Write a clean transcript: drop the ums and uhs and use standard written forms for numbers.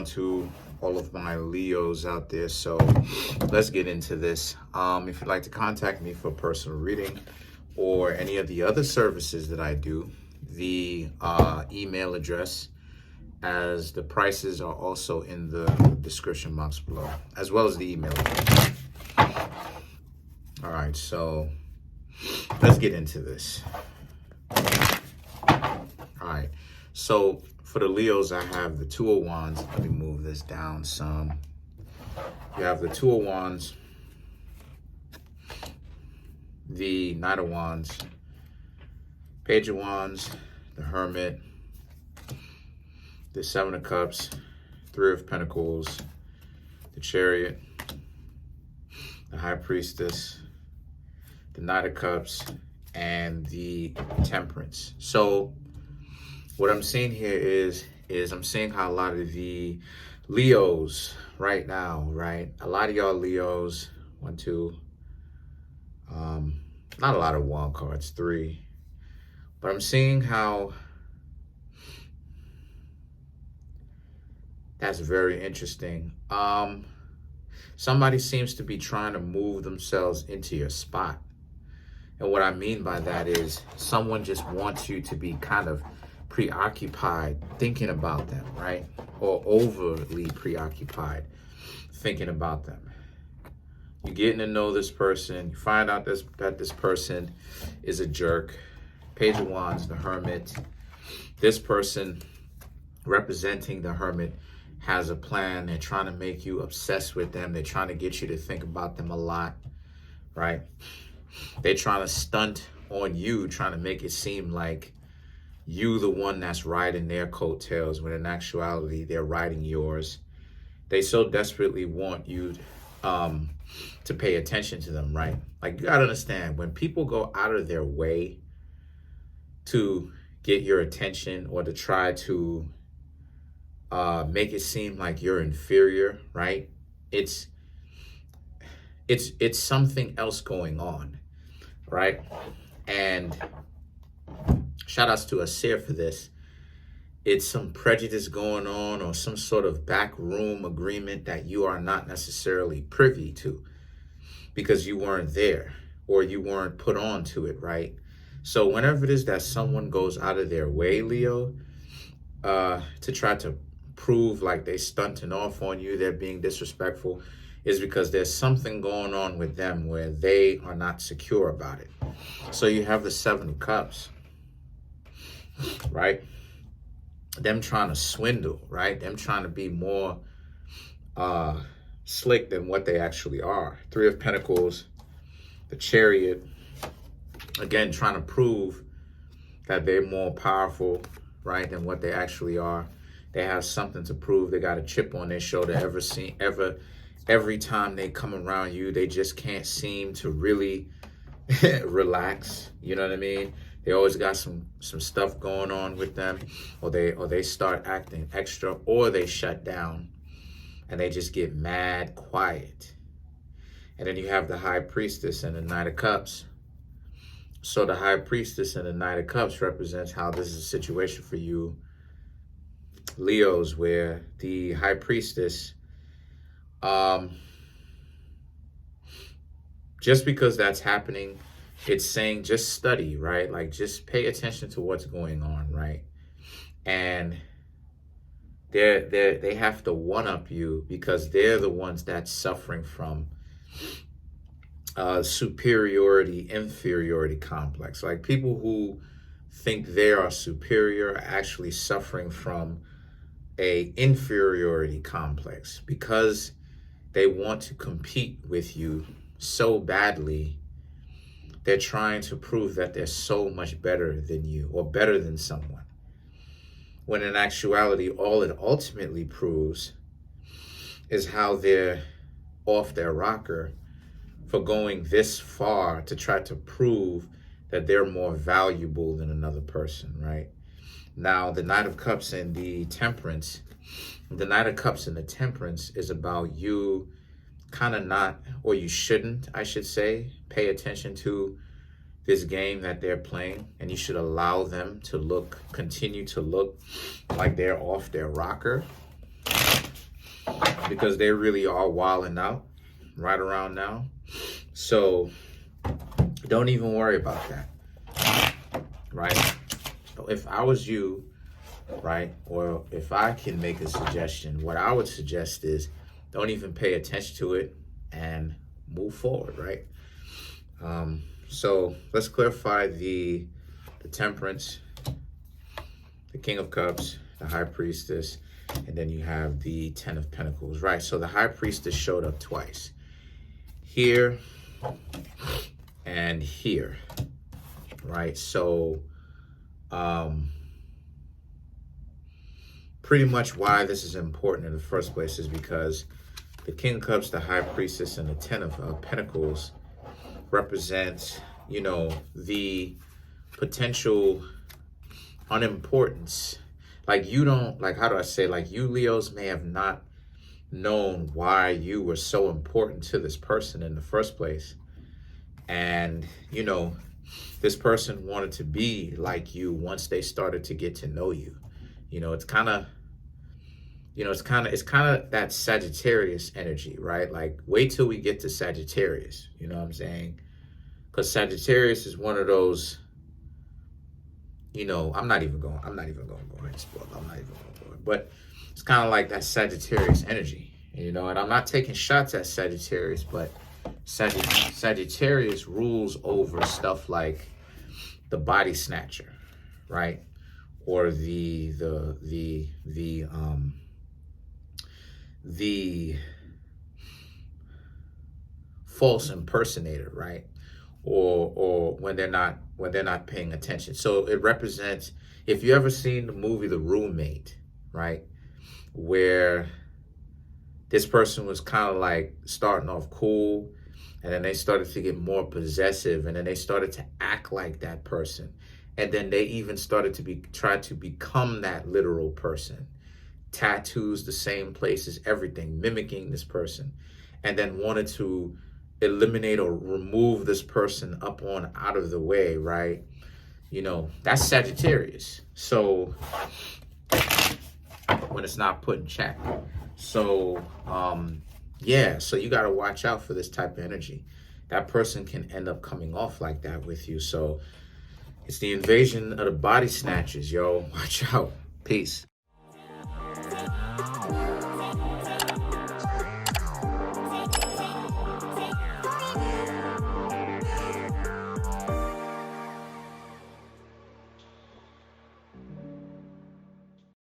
to all of my Leos out there. So let's get into this. If you'd like to contact me for a personal reading or any of the other services that I do, the email address as the prices are also in the description box below, as well as the email address. All right, so let's get into this. All right, so for the Leos, I have the Two of Wands. Let me move this down some. You have the Two of Wands, the Knight of Wands, Page of Wands, the Hermit, the Seven of Cups, Three of Pentacles, the Chariot, the High Priestess, the Knight of Cups, and the Temperance. So what I'm seeing here is I'm seeing how a lot of the Leos right now, right? A lot of y'all Leos, one, two, not a lot of wand cards, three. But I'm seeing how that's very interesting. Somebody seems to be trying to move themselves into your spot. And what I mean by that is someone just wants you to be kind of preoccupied thinking about them, right? Or overly preoccupied thinking about them. You're getting to know this person. You find out that this person is a jerk. Page of Wands, the Hermit. This person representing the Hermit has a plan. They're trying to make you obsessed with them. They're trying to get you to think about them a lot, right? They're trying to stunt on you, trying to make it seem like you the one that's riding their coattails, when in actuality, they're riding yours. They so desperately want you to pay attention to them, right? Like, you gotta understand, when people go out of their way to get your attention or to try to make it seem like you're inferior, right? It's something else going on, right? And shout outs to Asir for this. It's some prejudice going on or some sort of backroom agreement that you are not necessarily privy to because you weren't there or you weren't put on to it, right? So whenever it is that someone goes out of their way, Leo, to try to prove like they stunting off on you, they're being disrespectful, is because there's something going on with them where they are not secure about it. So you have the Seven of Cups, right? Them trying to swindle, right? Them trying to be more slick than what they actually are. Three of Pentacles, the Chariot, again, trying to prove that they're more powerful, right, than what they actually are. They have something to prove. They got a chip on their shoulder. Every time they come around you, they just can't seem to really relax. You know what I mean? They always got some stuff going on with them, or they start acting extra, or they shut down and they just get mad quiet. And then you have the High Priestess and the Knight of Cups. So the High Priestess and the Knight of Cups represents how this is a situation for you Leos, where the High Priestess, just because that's happening, it's saying just study, right? Like, just pay attention to what's going on, right? And they have to one-up you because they're the ones that's suffering from superiority, inferiority complex. Like, people who think they are superior are actually suffering from a inferiority complex because they want to compete with you so badly. They're trying to prove that they're so much better than you or better than someone, when in actuality, all it ultimately proves is how they're off their rocker for going this far to try to prove that they're more valuable than another person, right? Now, the Knight of Cups and the Temperance, the Knight of Cups and the Temperance is about you kind of not, or you shouldn't, I should say, pay attention to this game that they're playing, and you should allow them to continue to look like they're off their rocker. because they really are wilding out right around now. So don't even worry about that, right? If I was you, right, or if I can make a suggestion, what I would suggest is don't even pay attention to it and move forward, right? So let's clarify the Temperance, the King of Cups, the High Priestess, and then you have the Ten of Pentacles, right? So the High Priestess showed up twice, here and here, right? So pretty much why this is important in the first place is because the King of Cups, the High Priestess, and the Ten of Pentacles represent, you know, the potential unimportance. Like, you don't, like, how do I say, like, you Leos may have not known why you were so important to this person in the first place. And, you know, this person wanted to be like you once they started to get to know you. You know, it's kind of, you know, it's kind of that Sagittarius energy, right? Like, wait till we get to Sagittarius, you know what I'm saying? Because Sagittarius is one of those, you know, I'm not even going to go ahead and spoil it. I'm not even going to go ahead. But it's kind of like that Sagittarius energy, you know, and I'm not taking shots at Sagittarius, but Sagittarius rules over stuff like the body snatcher, right? Or the false impersonator, right? Or when they're not paying attention. So it represents, if you ever seen the movie The Roommate, right, where this person was kind of like starting off cool, and then they started to get more possessive, and then they started to act like that person, and then they even started to try to become that literal person, tattoos the same places, everything, mimicking this person, and then wanted to eliminate or remove this person up on out of the way, right? You know, that's Sagittarius. So when it's not put in check. So yeah, so you got to watch out for this type of energy. That person can end up coming off like that with you. So it's the invasion of the body snatchers, yo. Watch out. Peace.